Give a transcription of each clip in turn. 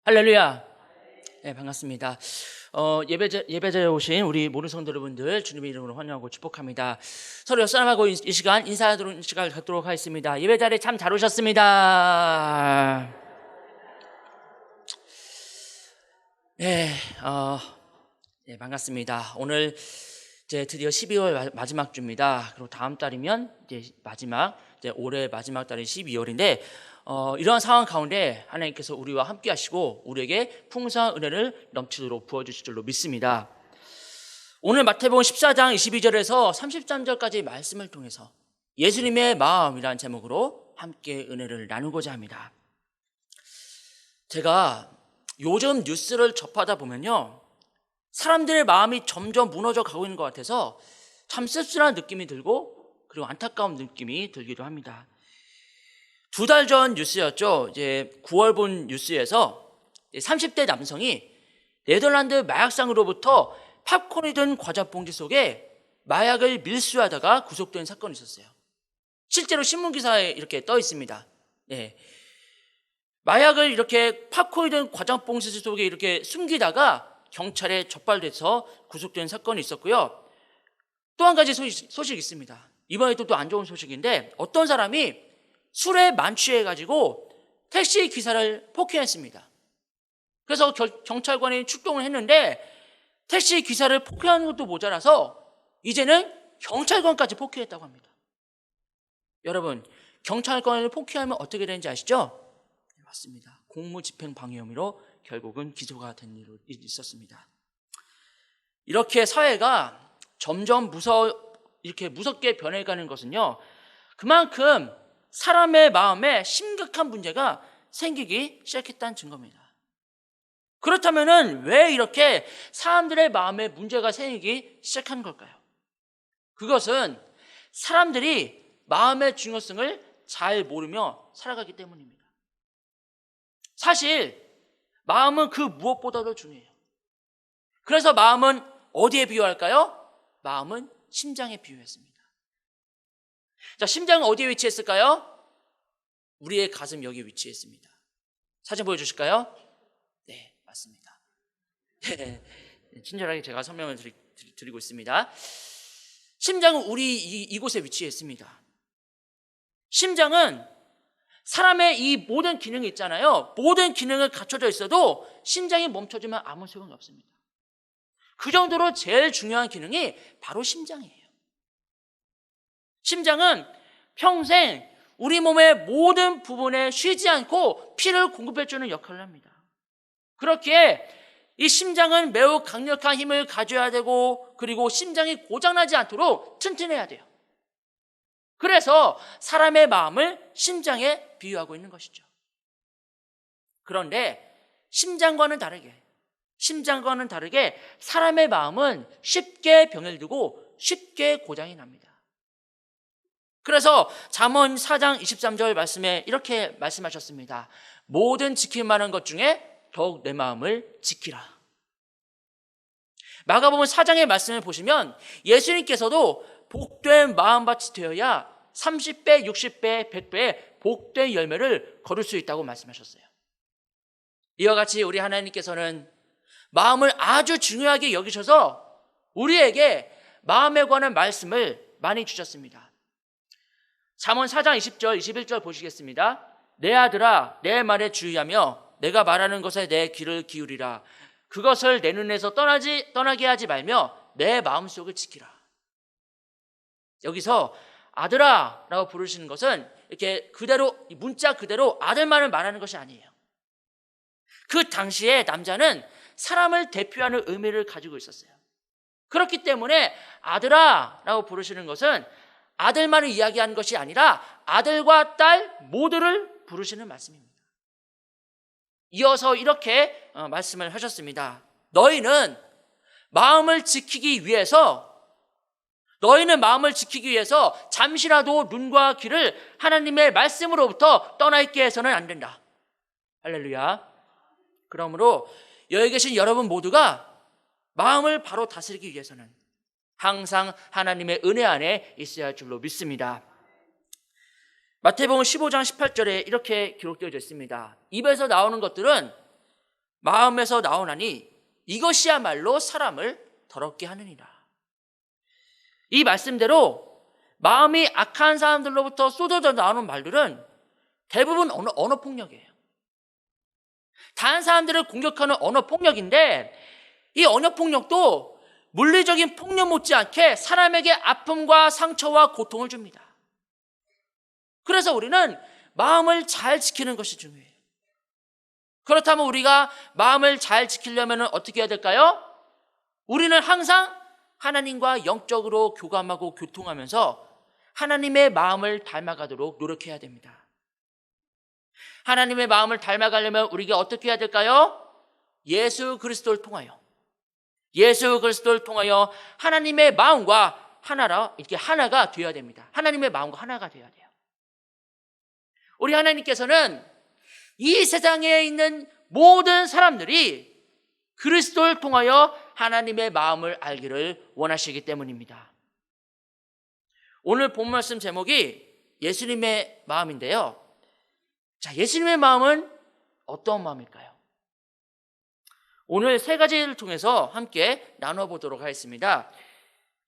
할렐루야. 네, 반갑습니다. 예배자에 오신 우리 모든 성도 여러분들 주님의 이름으로 환영하고 축복합니다. 서로 옆사람하고 이 시간 인사하도록 시간을 갖도록 하겠습니다. 예배 자리에 참 잘 오셨습니다. 네, 반갑습니다. 오늘 이제 드디어 12월 마지막 주입니다. 그리고 다음 달이면 이제 올해 마지막 달인 12월인데 이러한 상황 가운데 하나님께서 우리와 함께 하시고 우리에게 풍성한 은혜를 넘치도록 부어주실 줄로 믿습니다. 오늘 마태복음 14장 22절에서 33절까지 말씀을 통해서 예수님의 마음이라는 제목으로 함께 은혜를 나누고자 합니다. 제가 요즘 뉴스를 접하다 보면요, 사람들의 마음이 점점 무너져 가고 있는 것 같아서 참 씁쓸한 느낌이 들고 그리고 안타까운 느낌이 들기도 합니다. 2달 전 뉴스였죠. 이제 9월 본 뉴스에서 30대 남성이 네덜란드 마약상으로부터 팝콘이 든 과자 봉지 속에 마약을 밀수하다가 구속된 사건이 있었어요. 실제로 신문 기사에 이렇게 떠 있습니다. 네. 마약을 이렇게 팝콘이 든 과자 봉지 속에 이렇게 숨기다가 경찰에 적발돼서 구속된 사건이 있었고요. 또 한 가지 소식이 있습니다. 이번에도 또 안 좋은 소식인데, 어떤 사람이 술에 만취해가지고 택시 기사를 폭행했습니다. 그래서 경찰관이 출동을 했는데 택시 기사를 폭행하는 것도 모자라서 이제는 경찰관까지 폭행했다고 합니다. 여러분, 경찰관을 폭행하면 어떻게 되는지 아시죠? 네, 맞습니다. 공무집행 방해 혐의로 결국은 기소가 된 일이 있었습니다. 이렇게 사회가 점점 이렇게 무섭게 변해가는 것은요, 그만큼 사람의 마음에 심각한 문제가 생기기 시작했다는 증거입니다. 그렇다면 왜 이렇게 사람들의 마음에 문제가 생기기 시작한 걸까요? 그것은 사람들이 마음의 중요성을 잘 모르며 살아가기 때문입니다. 사실 마음은 그 무엇보다도 중요해요. 그래서 마음은 어디에 비유할까요? 마음은 심장에 비유했습니다. 자, 심장은 어디에 위치했을까요? 우리의 가슴 여기 위치했습니다. 사진 보여주실까요? 네, 맞습니다. 네, 친절하게 제가 설명을 드리고 있습니다. 심장은 우리 이곳에 위치했습니다. 심장은 사람의 이 모든 기능이 있잖아요. 모든 기능을 갖춰져 있어도 심장이 멈춰지면 아무 소용이 없습니다. 그 정도로 제일 중요한 기능이 바로 심장이에요. 심장은 평생 우리 몸의 모든 부분에 쉬지 않고 피를 공급해주는 역할을 합니다. 그렇기에 이 심장은 매우 강력한 힘을 가져야 되고, 그리고 심장이 고장나지 않도록 튼튼해야 돼요. 그래서 사람의 마음을 심장에 비유하고 있는 것이죠. 그런데 심장과는 다르게 사람의 마음은 쉽게 병을 들고 쉽게 고장이 납니다. 그래서 잠언 4장 23절 말씀에 이렇게 말씀하셨습니다. 모든 지킬 만한 것 중에 더욱 내 마음을 지키라. 마가복음 4장의 말씀을 보시면 예수님께서도 복된 마음밭이 되어야 30배, 60배, 100배의 복된 열매를 거둘 수 있다고 말씀하셨어요. 이와 같이 우리 하나님께서는 마음을 아주 중요하게 여기셔서 우리에게 마음에 관한 말씀을 많이 주셨습니다. 잠언 4장 20절, 21절 보시겠습니다. 내 아들아, 내 말에 주의하며 내가 말하는 것에 내 귀를 기울이라. 그것을 내 눈에서 떠나게 하지 말며 내 마음속을 지키라. 여기서 아들아 라고 부르시는 것은 이렇게 그대로, 문자 그대로 아들만을 말하는 것이 아니에요. 그 당시에 남자는 사람을 대표하는 의미를 가지고 있었어요. 그렇기 때문에 아들아 라고 부르시는 것은 아들만을 이야기하는 것이 아니라 아들과 딸 모두를 부르시는 말씀입니다. 이어서 이렇게 말씀을 하셨습니다. 너희는 마음을 지키기 위해서 잠시라도 눈과 귀를 하나님의 말씀으로부터 떠나 있게 해서는 안 된다. 할렐루야. 그러므로 여기 계신 여러분 모두가 마음을 바로 다스리기 위해서는 항상 하나님의 은혜 안에 있어야 할 줄로 믿습니다. 마태복음 15장 18절에 이렇게 기록되어 있습니다. 입에서 나오는 것들은 마음에서 나오나니 이것이야말로 사람을 더럽게 하느니라. 이 말씀대로 마음이 악한 사람들로부터 쏟아져 나오는 말들은 대부분 언어 폭력이에요. 다른 사람들을 공격하는 언어 폭력인데, 이 언어 폭력도 물리적인 폭력 못지않게 사람에게 아픔과 상처와 고통을 줍니다. 그래서 우리는 마음을 잘 지키는 것이 중요해요. 그렇다면 우리가 마음을 잘 지키려면 어떻게 해야 될까요? 우리는 항상 하나님과 영적으로 교감하고 교통하면서 하나님의 마음을 닮아가도록 노력해야 됩니다. 하나님의 마음을 닮아가려면 우리가 어떻게 해야 될까요? 예수 그리스도를 통하여 하나님의 마음과 하나가 되어야 됩니다. 하나님의 마음과 하나가 되어야 돼요. 우리 하나님께서는 이 세상에 있는 모든 사람들이 그리스도를 통하여 하나님의 마음을 알기를 원하시기 때문입니다. 오늘 본 말씀 제목이 예수님의 마음인데요. 자, 예수님의 마음은 어떤 마음일까요? 오늘 세 가지를 통해서 함께 나눠보도록 하겠습니다.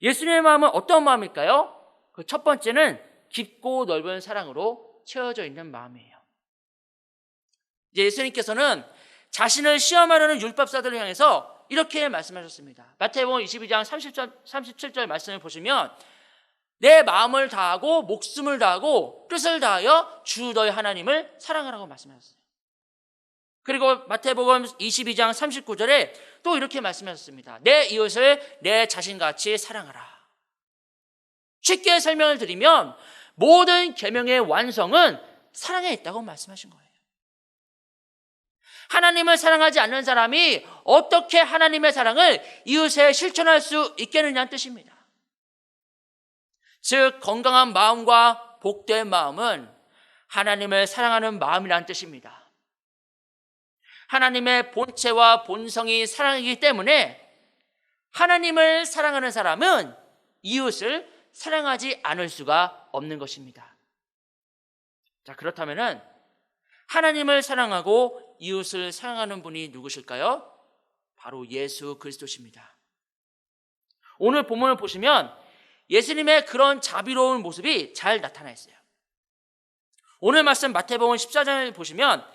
예수님의 마음은 어떤 마음일까요? 그 첫 번째는 깊고 넓은 사랑으로 채워져 있는 마음이에요. 이제 예수님께서는 자신을 시험하려는 율법사들을 향해서 이렇게 말씀하셨습니다. 마태복음 22장 37절 말씀을 보시면 내 마음을 다하고 목숨을 다하고 뜻을 다하여 주 너희 하나님을 사랑하라고 말씀하셨어요. 그리고 마태복음 22장 39절에 또 이렇게 말씀하셨습니다. 내 이웃을 내 자신같이 사랑하라. 쉽게 설명을 드리면 모든 계명의 완성은 사랑에 있다고 말씀하신 거예요. 하나님을 사랑하지 않는 사람이 어떻게 하나님의 사랑을 이웃에 실천할 수 있겠느냐는 뜻입니다. 즉 건강한 마음과 복된 마음은 하나님을 사랑하는 마음이라는 뜻입니다. 하나님의 본체와 본성이 사랑이기 때문에 하나님을 사랑하는 사람은 이웃을 사랑하지 않을 수가 없는 것입니다. 자, 그렇다면은 하나님을 사랑하고 이웃을 사랑하는 분이 누구실까요? 바로 예수 그리스도십니다. 오늘 본문을 보시면 예수님의 그런 자비로운 모습이 잘 나타나 있어요. 오늘 말씀 마태복음 14장을 보시면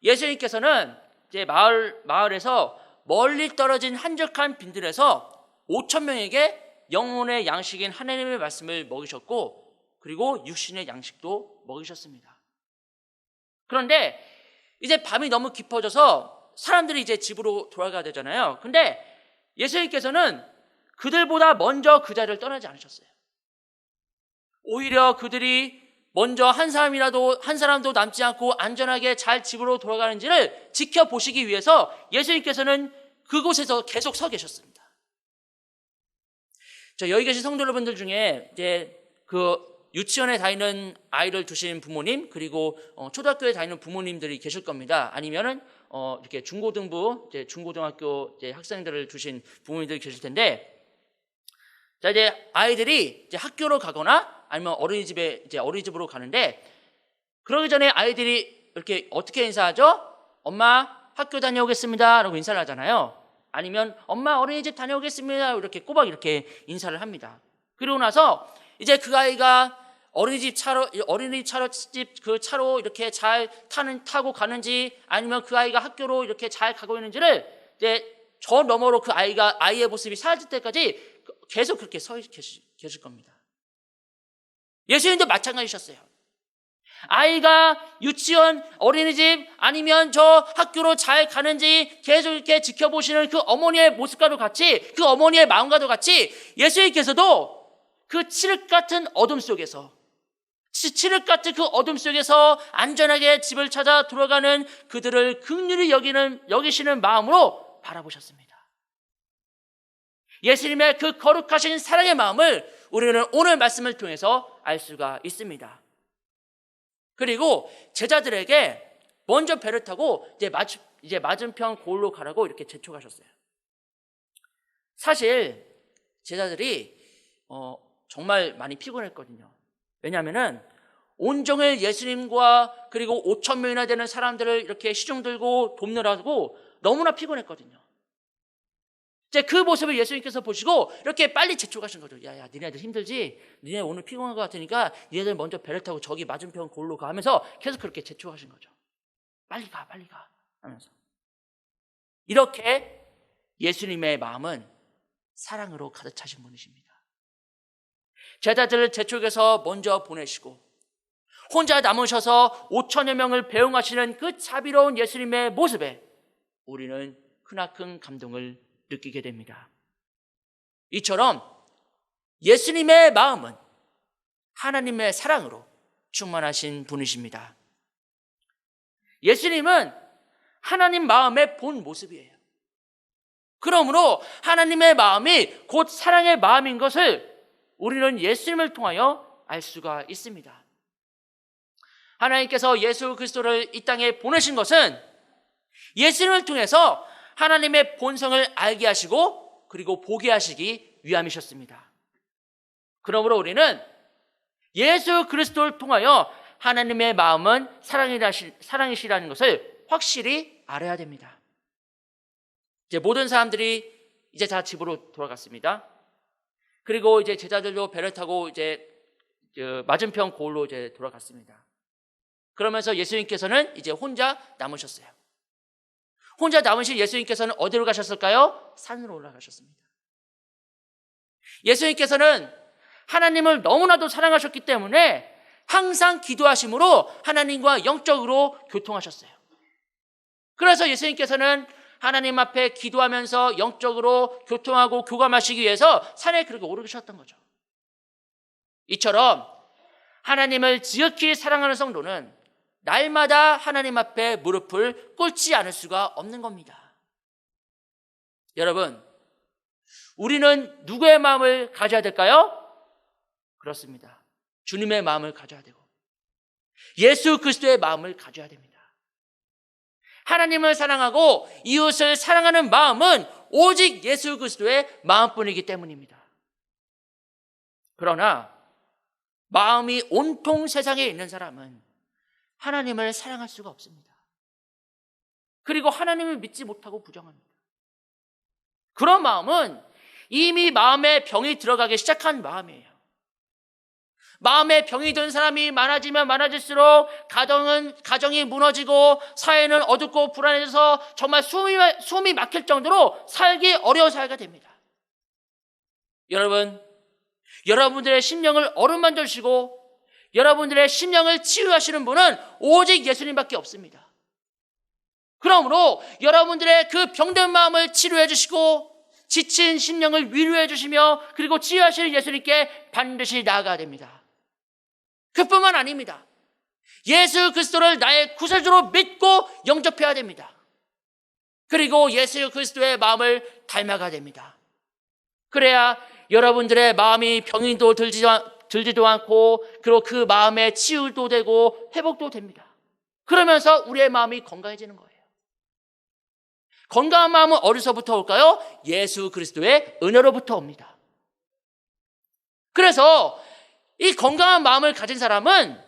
예수님께서는 이제 마을에서 멀리 떨어진 한적한 빈들에서 5,000명에게 영혼의 양식인 하나님의 말씀을 먹이셨고, 그리고 육신의 양식도 먹이셨습니다. 그런데 이제 밤이 너무 깊어져서 사람들이 이제 집으로 돌아가야 되잖아요. 근데 예수님께서는 그들보다 먼저 그 자리를 떠나지 않으셨어요. 오히려 그들이 먼저 한 사람도 남지 않고 안전하게 잘 집으로 돌아가는지를 지켜보시기 위해서 예수님께서는 그곳에서 계속 서 계셨습니다. 여기 계신 성도 여러분들 중에 이제 유치원에 다니는 아이를 두신 부모님, 그리고 초등학교에 다니는 부모님들이 계실 겁니다. 아니면은 이렇게 중고등학교 학생들을 두신 부모님들이 계실 텐데, 자, 이제 아이들이 이제 학교로 가거나 아니면 어린이집으로 가는데, 그러기 전에 아이들이 이렇게 어떻게 인사하죠? 엄마 학교 다녀오겠습니다 라고 인사를 하잖아요. 아니면 엄마 어린이집 다녀오겠습니다 이렇게 꼬박 이렇게 인사를 합니다. 그리고 나서 이제 그 아이가 어린이집 그 차로 이렇게 잘 타고 가는지, 아니면 그 아이가 학교로 이렇게 잘 가고 있는지를 이제 저 너머로 아이의 모습이 사라질 때까지 계속 그렇게 서 계실 겁니다. 예수님도 마찬가지셨어요. 아이가 유치원, 어린이집 아니면 저 학교로 잘 가는지 계속 이렇게 지켜보시는 그 어머니의 모습과도 같이, 그 어머니의 마음과도 같이 예수님께서도 그 칠흑 같은 어둠 속에서 그 어둠 속에서 안전하게 집을 찾아 들어가는 그들을 긍휼히 여기시는 마음으로 바라보셨습니다. 예수님의 그 거룩하신 사랑의 마음을 우리는 오늘 말씀을 통해서 알 수가 있습니다. 그리고 제자들에게 먼저 배를 타고 이제 맞은편 고을로 가라고 이렇게 재촉하셨어요. 사실 제자들이 정말 많이 피곤했거든요. 왜냐하면은 온종일 예수님과 그리고 5,000명이나 되는 사람들을 이렇게 시중 들고 돕느라고 너무나 피곤했거든요. 이제 그 모습을 예수님께서 보시고 이렇게 빨리 재촉하신 거죠. 야야, 니네들 힘들지? 니네 오늘 피곤한 것 같으니까 니네들 먼저 배를 타고 저기 맞은편 골로 가 하면서 계속 그렇게 재촉하신 거죠. 빨리 가 하면서. 이렇게 예수님의 마음은 사랑으로 가득 차신 분이십니다. 제자들을 재촉해서 먼저 보내시고 혼자 남으셔서 5천여 명을 배웅하시는 그 자비로운 예수님의 모습에 우리는 크나큰 감동을 느끼게 됩니다. 이처럼 예수님의 마음은 하나님의 사랑으로 충만하신 분이십니다. 예수님은 하나님 마음의 본 모습이에요. 그러므로 하나님의 마음이 곧 사랑의 마음인 것을 우리는 예수님을 통하여 알 수가 있습니다. 하나님께서 예수 그리스도를 이 땅에 보내신 것은 예수님을 통해서 하나님의 본성을 알게 하시고 그리고 보게 하시기 위함이셨습니다. 그러므로 우리는 예수 그리스도를 통하여 하나님의 마음은 사랑이시라는 것을 확실히 알아야 됩니다. 이제 모든 사람들이 이제 다 집으로 돌아갔습니다. 그리고 이제 제자들도 배를 타고 이제 맞은편 고을로 이제 돌아갔습니다. 그러면서 예수님께서는 이제 혼자 남으셨어요. 혼자 남으신 예수님께서는 어디로 가셨을까요? 산으로 올라가셨습니다. 예수님께서는 하나님을 너무나도 사랑하셨기 때문에 항상 기도하심으로 하나님과 영적으로 교통하셨어요. 그래서 예수님께서는 하나님 앞에 기도하면서 영적으로 교통하고 교감하시기 위해서 산에 그렇게 오르셨던 거죠. 이처럼 하나님을 지극히 사랑하는 성도는 날마다 하나님 앞에 무릎을 꿇지 않을 수가 없는 겁니다. 여러분, 우리는 누구의 마음을 가져야 될까요? 그렇습니다. 주님의 마음을 가져야 되고 예수 그리스도의 마음을 가져야 됩니다. 하나님을 사랑하고 이웃을 사랑하는 마음은 오직 예수 그리스도의 마음뿐이기 때문입니다. 그러나 마음이 온통 세상에 있는 사람은 하나님을 사랑할 수가 없습니다. 그리고 하나님을 믿지 못하고 부정합니다. 그런 마음은 이미 마음에 병이 들어가기 시작한 마음이에요. 마음에 병이 든 사람이 많아지면 많아질수록 가정이 무너지고 사회는 어둡고 불안해져서 정말 숨이 막힐 정도로 살기 어려운 사회가 됩니다. 여러분, 여러분들의 심령을 어루만져주시고 여러분들의 심령을 치유하시는 분은 오직 예수님밖에 없습니다. 그러므로 여러분들의 그 병든 마음을 치료해 주시고 지친 심령을 위로해 주시며 그리고 치유하시는 예수님께 반드시 나아가야 됩니다. 그뿐만 아닙니다. 예수 그리스도를 나의 구세주로 믿고 영접해야 됩니다. 그리고 예수 그리스도의 마음을 닮아가야 됩니다. 그래야 여러분들의 마음이 병이도 들지도 않고 그리고 그 마음에 치유도 되고 회복도 됩니다. 그러면서 우리의 마음이 건강해지는 거예요. 건강한 마음은 어디서부터 올까요? 예수 그리스도의 은혜로부터 옵니다. 그래서 이 건강한 마음을 가진 사람은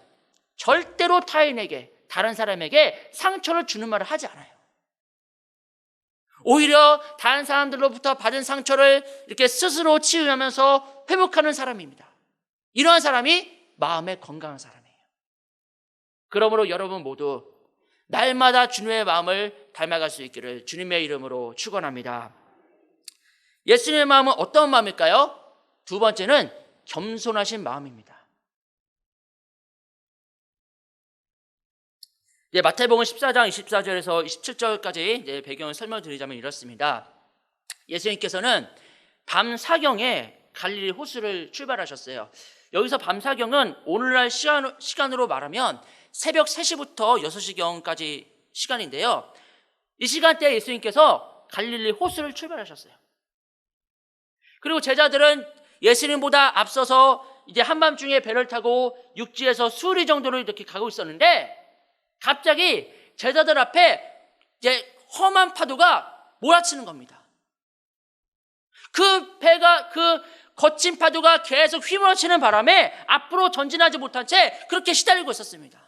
절대로 타인에게, 다른 사람에게 상처를 주는 말을 하지 않아요. 오히려 다른 사람들로부터 받은 상처를 이렇게 스스로 치유하면서 회복하는 사람입니다. 이러한 사람이 마음의 건강한 사람이에요. 그러므로 여러분 모두 날마다 주님의 마음을 닮아갈 수 있기를 주님의 이름으로 축원합니다. 예수님의 마음은 어떤 마음일까요? 두 번째는 겸손하신 마음입니다. 마태복음 14장 24절에서 27절까지 배경을 설명드리자면 이렇습니다. 예수님께서는 밤 사경에 갈릴리 호수를 출발하셨어요. 여기서 밤 사경은 오늘날 시간으로 말하면 새벽 3시부터 6시경까지 시간인데요. 이 시간대에 예수님께서 갈릴리 호수를 출발하셨어요. 그리고 제자들은 예수님보다 앞서서 이제 한밤중에 배를 타고 육지에서 수리 정도로 이렇게 가고 있었는데 갑자기 제자들 앞에 이제 험한 파도가 몰아치는 겁니다. 그 거친 파도가 계속 휘몰아치는 바람에 앞으로 전진하지 못한 채 그렇게 시달리고 있었습니다.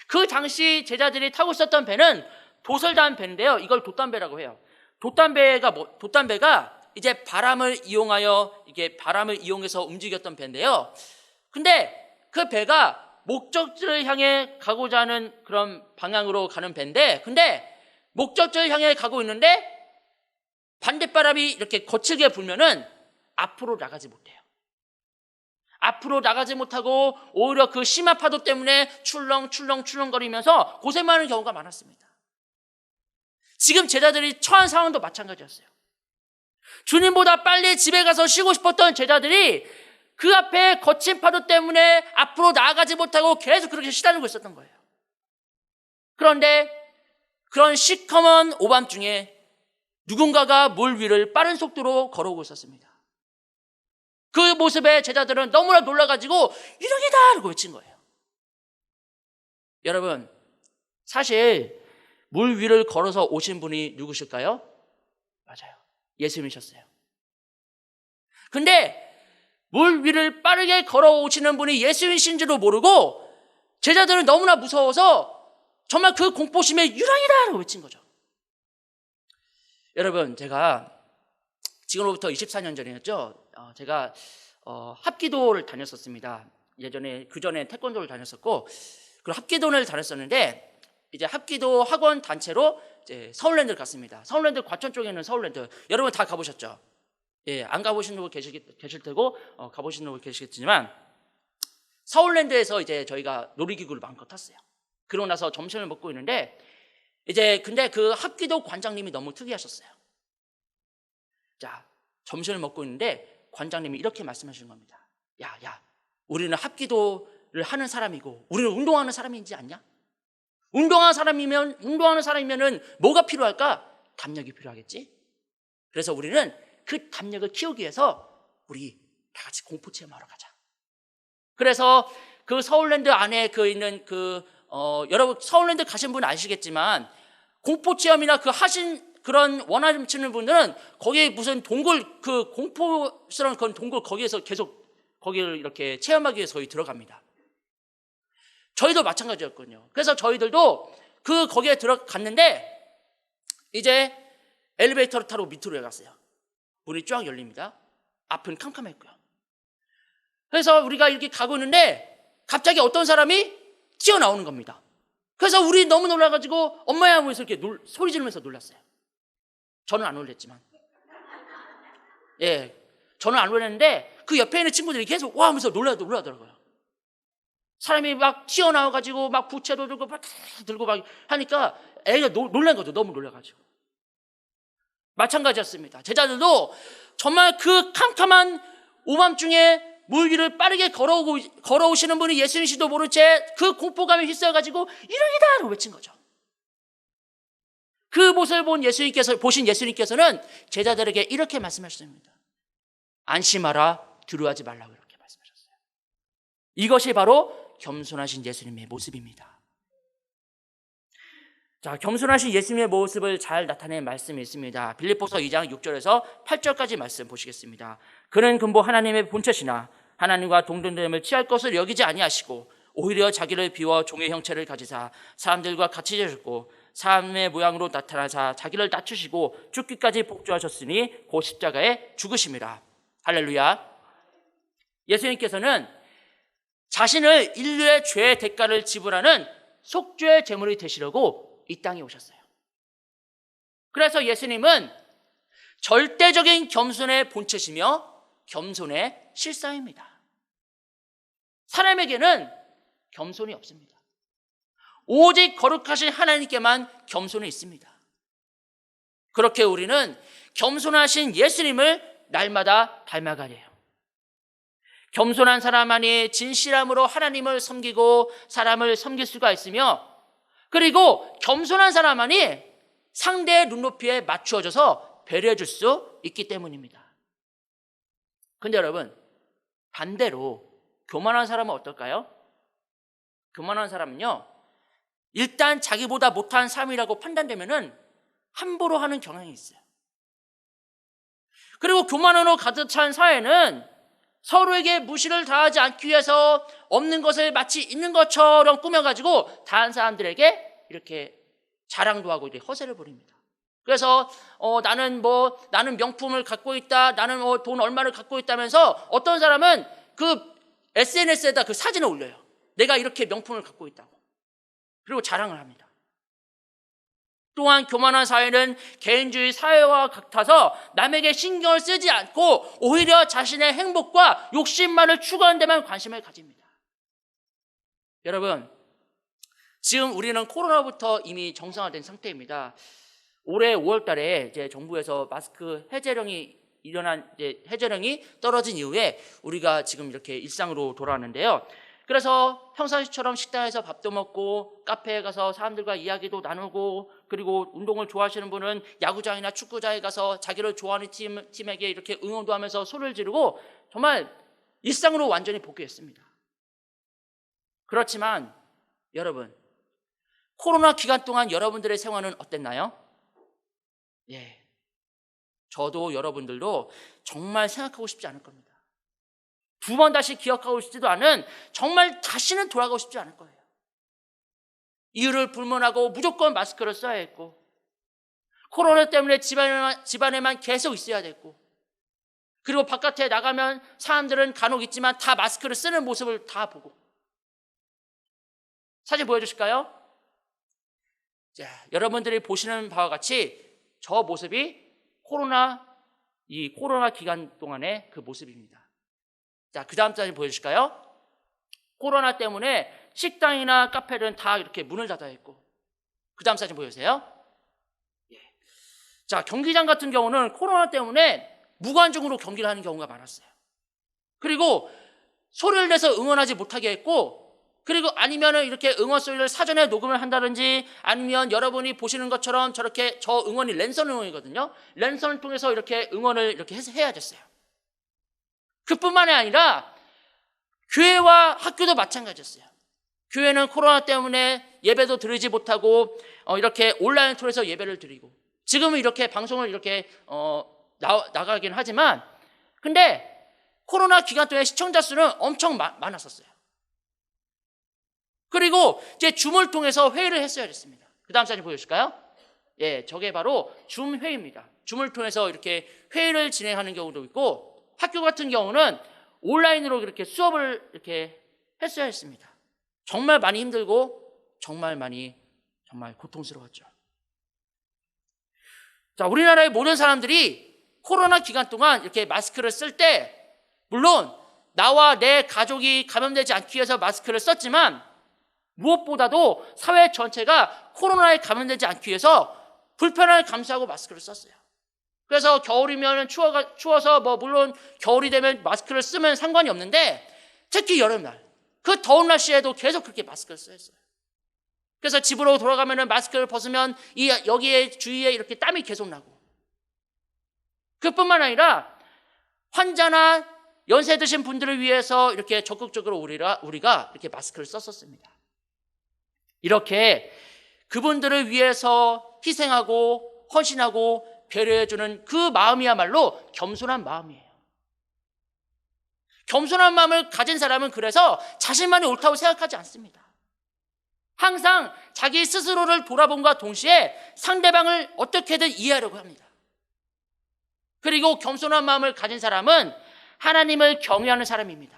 그 당시 제자들이 타고 있었던 배는 돛을 단 배인데요. 이걸 돛담배라고 해요. 돛담배가 이제 바람을 이용해서 움직였던 배인데요. 근데 그 배가 목적지를 향해 가고자 하는 그런 방향으로 가는 배인데, 근데 목적지를 향해 가고 있는데 반대바람이 이렇게 거칠게 불면은 앞으로 나가지 못해요. 앞으로 나가지 못하고 오히려 그 심한 파도 때문에 출렁거리면서 고생만 하는 경우가 많았습니다. 지금 제자들이 처한 상황도 마찬가지였어요. 주님보다 빨리 집에 가서 쉬고 싶었던 제자들이 그 앞에 거친 파도 때문에 앞으로 나아가지 못하고 계속 그렇게 시달리고 있었던 거예요. 그런데 그런 시커먼 오밤중에 누군가가 물 위를 빠른 속도로 걸어오고 있었습니다. 그 모습에 제자들은 너무나 놀라가지고 유령이다! 라고 외친 거예요. 여러분, 사실 물 위를 걸어서 오신 분이 누구실까요? 맞아요. 예수님이셨어요. 근데 물 위를 빠르게 걸어오시는 분이 예수님이신 줄도 모르고 제자들은 너무나 무서워서 정말 그 공포심에 유령이다! 라고 외친 거죠. 여러분, 제가 지금으로부터 24년 전이었죠. 제가 합기도를 다녔었습니다. 그전에 태권도를 다녔었고, 그 합기도를 다녔었는데, 이제 합기도 학원 단체로 이제 서울랜드를 갔습니다. 서울랜드 과천 쪽에 있는 서울랜드. 여러분 다 가보셨죠? 예, 안 가보신 분 계실 테고, 가보신 분 계시겠지만, 서울랜드에서 이제 저희가 놀이기구를 마음껏 탔어요. 그러고 나서 점심을 먹고 있는데, 근데 그 합기도 관장님이 너무 특이하셨어요. 자, 점심을 먹고 있는데 관장님이 이렇게 말씀하시는 겁니다. 야, 우리는 합기도를 하는 사람이고 우리는 운동하는 사람이지 않냐? 운동하는 사람이면은 뭐가 필요할까? 담력이 필요하겠지? 그래서 우리는 그 담력을 키우기 위해서 우리 다 같이 공포 체험하러 가자. 그래서 그 서울랜드 안에 있는 여러분 서울랜드 가신 분은 아시겠지만 공포 체험이나 그런 원하시는 분들은 거기에 무슨 동굴, 그 공포스러운 그런 동굴 거기에서 계속 거기를 이렇게 체험하기 위해서 거기 들어갑니다. 저희도 마찬가지였거든요. 그래서 저희들도 거기에 들어갔는데 이제 엘리베이터를 타고 밑으로 내려갔어요. 문이 쫙 열립니다. 앞은 캄캄했고요. 그래서 우리가 이렇게 가고 있는데 갑자기 어떤 사람이 튀어나오는 겁니다. 그래서 우리 너무 놀라가지고 엄마야 하면서 이렇게 소리 지르면서 놀랐어요. 저는 안 놀랬지만. 예, 저는 안 놀랐는데 그 옆에 있는 친구들이 계속 와 하면서 놀라더라고요. 사람이 막 튀어나와가지고 막 부채도 들고 막 들고 막 하니까 애가 놀란 거죠. 너무 놀라가지고. 마찬가지였습니다. 제자들도 정말 그 캄캄한 오밤중에 물 위를 빠르게 걸어오시는 분이 예수님이시도 모른 채 그 공포감에 휩싸여가지고 이러이다! 라고 외친 거죠. 그 모습을 보신 예수님께서는 제자들에게 이렇게 말씀하셨습니다. 안심하라, 두려워하지 말라고 이렇게 말씀하셨어요. 이것이 바로 겸손하신 예수님의 모습입니다. 자, 겸손하신 예수님의 모습을 잘 나타낸 말씀이 있습니다. 빌립보서 2장 6절에서 8절까지 말씀 보시겠습니다. 그는 근본 하나님의 본체시나 하나님과 동등됨을 취할 것을 여기지 아니하시고 오히려 자기를 비워 종의 형체를 가지사 사람들과 같이 되셨고 사람의 모양으로 나타나사 자기를 낮추시고 죽기까지 복주하셨으니 곧 십자가에 죽으심이라. 할렐루야. 예수님께서는 자신을 인류의 죄의 대가를 지불하는 속죄의 제물이 되시려고 이 땅에 오셨어요. 그래서 예수님은 절대적인 겸손의 본체시며 겸손의 실상입니다. 사람에게는 겸손이 없습니다. 오직 거룩하신 하나님께만 겸손이 있습니다. 그렇게 우리는 겸손하신 예수님을 날마다 닮아가야 해요. 겸손한 사람만이 진실함으로 하나님을 섬기고 사람을 섬길 수가 있으며, 그리고 겸손한 사람만이 상대의 눈높이에 맞추어져서 배려해 줄 수 있기 때문입니다. 근데 여러분, 반대로 교만한 사람은 어떨까요? 교만한 사람은요, 일단 자기보다 못한 사람이라고 판단되면은 함부로 하는 경향이 있어요. 그리고 교만으로 가득 찬 사회는 서로에게 무시를 당하지 않기 위해서 없는 것을 마치 있는 것처럼 꾸며가지고 다른 사람들에게 이렇게 자랑도 하고 이렇게 허세를 부립니다. 그래서 나는 명품을 갖고 있다, 나는 돈 얼마를 갖고 있다면서 어떤 사람은 그 SNS에다 그 사진을 올려요. 내가 이렇게 명품을 갖고 있다고. 그리고 자랑을 합니다. 또한 교만한 사회는 개인주의 사회와 같아서 남에게 신경을 쓰지 않고 오히려 자신의 행복과 욕심만을 추구하는 데만 관심을 가집니다. 여러분, 지금 우리는 코로나부터 이미 정상화된 상태입니다. 올해 5월 달에 이제 정부에서 마스크 해제령이 해제령이 떨어진 이후에 우리가 지금 이렇게 일상으로 돌아왔는데요. 그래서 평상시처럼 식당에서 밥도 먹고 카페에 가서 사람들과 이야기도 나누고, 그리고 운동을 좋아하시는 분은 야구장이나 축구장에 가서 자기를 좋아하는 팀에게 이렇게 응원도 하면서 소리를 지르고 정말 일상으로 완전히 복귀했습니다. 그렇지만 여러분, 코로나 기간 동안 여러분들의 생활은 어땠나요? 예, 저도 여러분들도 정말 생각하고 싶지 않을 겁니다. 두 번 다시 기억하고 싶지도 않은, 정말 다시는 돌아가고 싶지 않을 거예요. 이유를 불문하고 무조건 마스크를 써야 했고, 코로나 때문에 집안에만 계속 있어야 됐고, 그리고 바깥에 나가면 사람들은 간혹 있지만 다 마스크를 쓰는 모습을 다 보고. 사진 보여주실까요? 자, 여러분들이 보시는 바와 같이 저 모습이 코로나 기간 동안의 그 모습입니다. 자, 그 다음 사진 보여주실까요? 코로나 때문에 식당이나 카페는 다 이렇게 문을 닫아야 했고, 그 다음 사진 보여주세요. 예. 자, 경기장 같은 경우는 코로나 때문에 무관중으로 경기를 하는 경우가 많았어요. 그리고 소리를 내서 응원하지 못하게 했고, 그리고 아니면은 이렇게 응원 소리를 사전에 녹음을 한다든지, 아니면 여러분이 보시는 것처럼 저렇게 저 응원이 랜선 응원이거든요. 랜선을 통해서 이렇게 응원을 이렇게 해야 됐어요. 그뿐만이 아니라 교회와 학교도 마찬가지였어요. 교회는 코로나 때문에 예배도 드리지 못하고 이렇게 온라인 통해서 예배를 드리고, 지금은 이렇게 방송을 이렇게 나가긴 하지만, 근데 코로나 기간 동안 시청자 수는 엄청 많았었어요. 그리고 이제 줌을 통해서 회의를 했어야 됐습니다. 그 다음 사진 보여주실까요? 예, 저게 바로 줌 회의입니다. 줌을 통해서 이렇게 회의를 진행하는 경우도 있고, 학교 같은 경우는 온라인으로 이렇게 수업을 이렇게 했어야 했습니다. 정말 많이 힘들고 정말 고통스러웠죠. 자, 우리나라의 모든 사람들이 코로나 기간 동안 이렇게 마스크를 쓸 때, 물론 나와 내 가족이 감염되지 않기 위해서 마스크를 썼지만, 무엇보다도 사회 전체가 코로나에 감염되지 않기 위해서 불편함을 감수하고 마스크를 썼어요. 그래서 겨울이면 추워서 물론 겨울이 되면 마스크를 쓰면 상관이 없는데, 특히 여름날 그 더운 날씨에도 계속 그렇게 마스크를 써야 했어요. 그래서 집으로 돌아가면 마스크를 벗으면 여기에 주위에 이렇게 땀이 계속 나고, 그뿐만 아니라 환자나 연세 드신 분들을 위해서 이렇게 적극적으로 우리가 이렇게 마스크를 썼었습니다. 이렇게 그분들을 위해서 희생하고 헌신하고 배려해주는 그 마음이야말로 겸손한 마음이에요. 겸손한 마음을 가진 사람은 그래서 자신만이 옳다고 생각하지 않습니다. 항상 자기 스스로를 돌아봄과 동시에 상대방을 어떻게든 이해하려고 합니다. 그리고 겸손한 마음을 가진 사람은 하나님을 경외하는 사람입니다.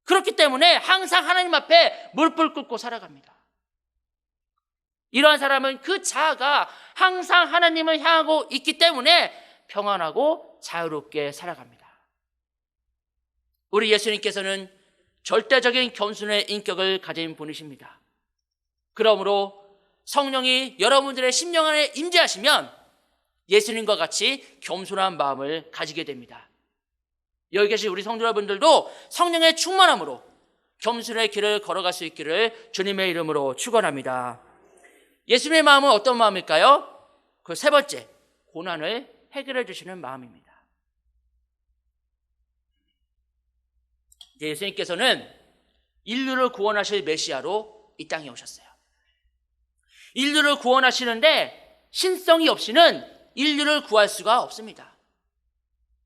그렇기 때문에 항상 하나님 앞에 무릎을 꿇고 살아갑니다. 이러한 사람은 그 자아가 항상 하나님을 향하고 있기 때문에 평안하고 자유롭게 살아갑니다. 우리 예수님께서는 절대적인 겸손의 인격을 가진 분이십니다. 그러므로 성령이 여러분들의 심령 안에 임재하시면 예수님과 같이 겸손한 마음을 가지게 됩니다. 여기 계신 우리 성도 여러분들도 성령의 충만함으로 겸손의 길을 걸어갈 수 있기를 주님의 이름으로 축원합니다. 예수님의 마음은 어떤 마음일까요? 그 세 번째, 고난을 해결해 주시는 마음입니다. 예수님께서는 인류를 구원하실 메시아로 이 땅에 오셨어요. 인류를 구원하시는데 신성이 없이는 인류를 구할 수가 없습니다.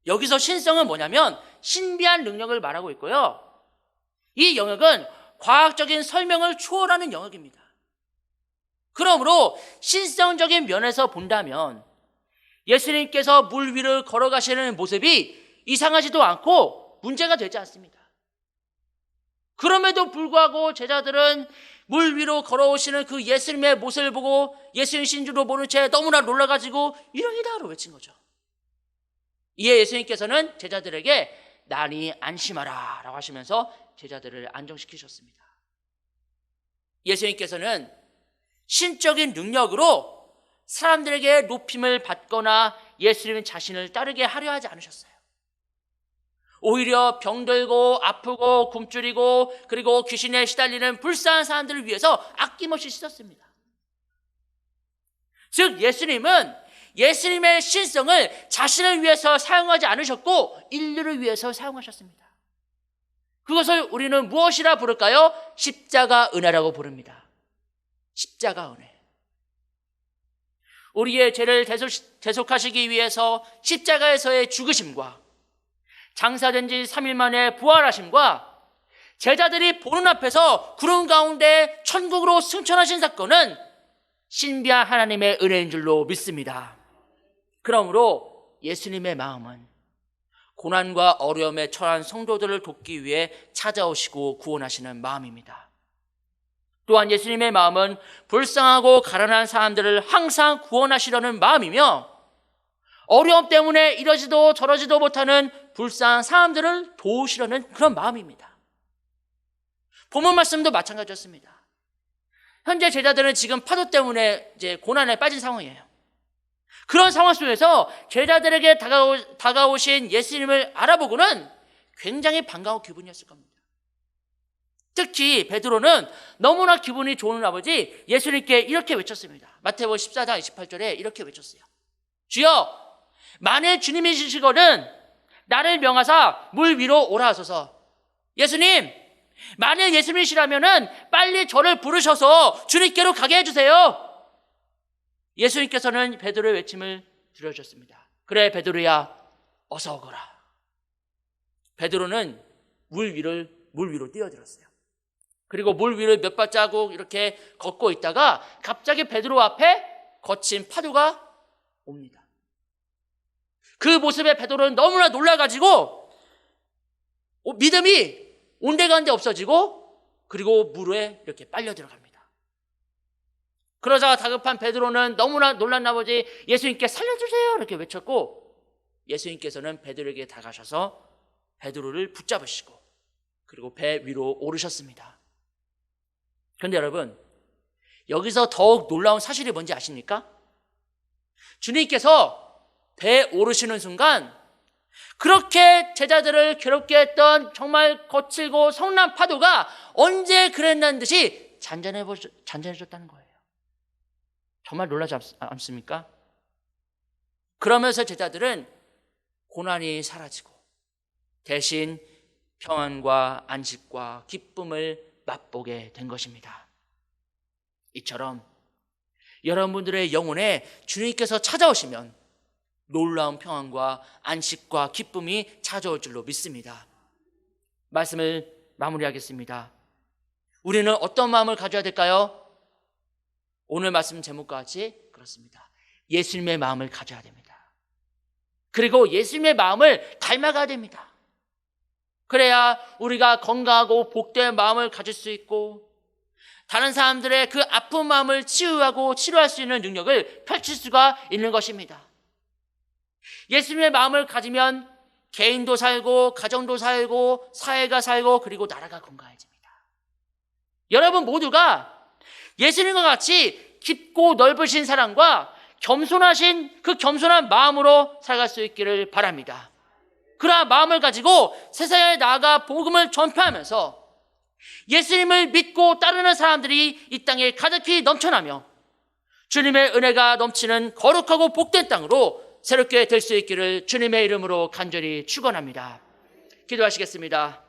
여기서 신성은 뭐냐면 신비한 능력을 말하고 있고요. 이 영역은 과학적인 설명을 초월하는 영역입니다. 그러므로 신성적인 면에서 본다면 예수님께서 물 위를 걸어가시는 모습이 이상하지도 않고 문제가 되지 않습니다. 그럼에도 불구하고 제자들은 물 위로 걸어오시는 그 예수님의 모습을 보고 예수님 신주로 모른 채 너무나 놀라가지고 이러이다로 외친 거죠. 이에 예수님께서는 제자들에게 나니 안심하라 라고 하시면서 제자들을 안정시키셨습니다. 예수님께서는 신적인 능력으로 사람들에게 높임을 받거나 예수님 자신을 따르게 하려 하지 않으셨어요. 오히려 병들고 아프고 굶주리고 그리고 귀신에 시달리는 불쌍한 사람들을 위해서 아낌없이 씻었습니다. 즉 예수님은 예수님의 신성을 자신을 위해서 사용하지 않으셨고 인류를 위해서 사용하셨습니다. 그것을 우리는 무엇이라 부를까요? 십자가 은혜라고 부릅니다. 십자가 은혜. 우리의 죄를 대속하시기 위해서 십자가에서의 죽으심과 장사된 지 3일 만에 부활하심과 제자들이 보는 앞에서 구름 가운데 천국으로 승천하신 사건은 신비한 하나님의 은혜인 줄로 믿습니다. 그러므로 예수님의 마음은 고난과 어려움에 처한 성도들을 돕기 위해 찾아오시고 구원하시는 마음입니다. 또한 예수님의 마음은 불쌍하고 가난한 사람들을 항상 구원하시려는 마음이며 어려움 때문에 이러지도 저러지도 못하는 불쌍한 사람들을 도우시려는 그런 마음입니다. 본문 말씀도 마찬가지였습니다. 현재 제자들은 지금 파도 때문에 이제 고난에 빠진 상황이에요. 그런 상황 속에서 제자들에게 다가오신 예수님을 알아보고는 굉장히 반가운 기분이었을 겁니다. 특히 베드로는 너무나 기분이 좋은 아버지 예수님께 이렇게 외쳤습니다. 마태복음 14장 28절에 이렇게 외쳤어요. 주여, 만일 주님이시거든 나를 명하사 물 위로 오라 하소서. 예수님, 만일 예수님이시라면은 빨리 저를 부르셔서 주님께로 가게 해주세요. 예수님께서는 베드로의 외침을 들어주셨습니다. 그래 베드로야, 어서 오거라. 베드로는 물 위로 뛰어들었어요. 그리고 물 위를 몇 발자국 이렇게 걷고 있다가 갑자기 베드로 앞에 거친 파도가 옵니다. 그 모습에 베드로는 너무나 놀라가지고 믿음이 온데간데 없어지고 그리고 물에 이렇게 빨려 들어갑니다. 그러자 다급한 베드로는 너무나 놀란 나머지 예수님께 살려주세요 이렇게 외쳤고 예수님께서는 베드로에게 다가가셔서 베드로를 붙잡으시고 그리고 배 위로 오르셨습니다. 그런데 여러분, 여기서 더욱 놀라운 사실이 뭔지 아십니까? 주님께서 배에 오르시는 순간 그렇게 제자들을 괴롭게 했던 정말 거칠고 성난 파도가 언제 그랬냐는 듯이 잔잔해졌다는 거예요. 정말 놀라지 않습니까? 그러면서 제자들은 고난이 사라지고 대신 평안과 안식과 기쁨을 맛보게 된 것입니다. 이처럼 여러분들의 영혼에 주님께서 찾아오시면 놀라운 평안과 안식과 기쁨이 찾아올 줄로 믿습니다. 말씀을 마무리하겠습니다. 우리는 어떤 마음을 가져야 될까요? 오늘 말씀 제목과 같이 그렇습니다. 예수님의 마음을 가져야 됩니다. 그리고 예수님의 마음을 닮아가야 됩니다. 그래야 우리가 건강하고 복된 마음을 가질 수 있고 다른 사람들의 그 아픈 마음을 치유하고 치료할 수 있는 능력을 펼칠 수가 있는 것입니다. 예수님의 마음을 가지면 개인도 살고 가정도 살고 사회가 살고 그리고 나라가 건강해집니다. 여러분 모두가 예수님과 같이 깊고 넓으신 사랑과 겸손하신 그 겸손한 마음으로 살아갈 수 있기를 바랍니다. 그러한 마음을 가지고 세상에 나아가 복음을 전파하면서 예수님을 믿고 따르는 사람들이 이 땅에 가득히 넘쳐나며 주님의 은혜가 넘치는 거룩하고 복된 땅으로 새롭게 될 수 있기를 주님의 이름으로 간절히 축원합니다. 기도하시겠습니다.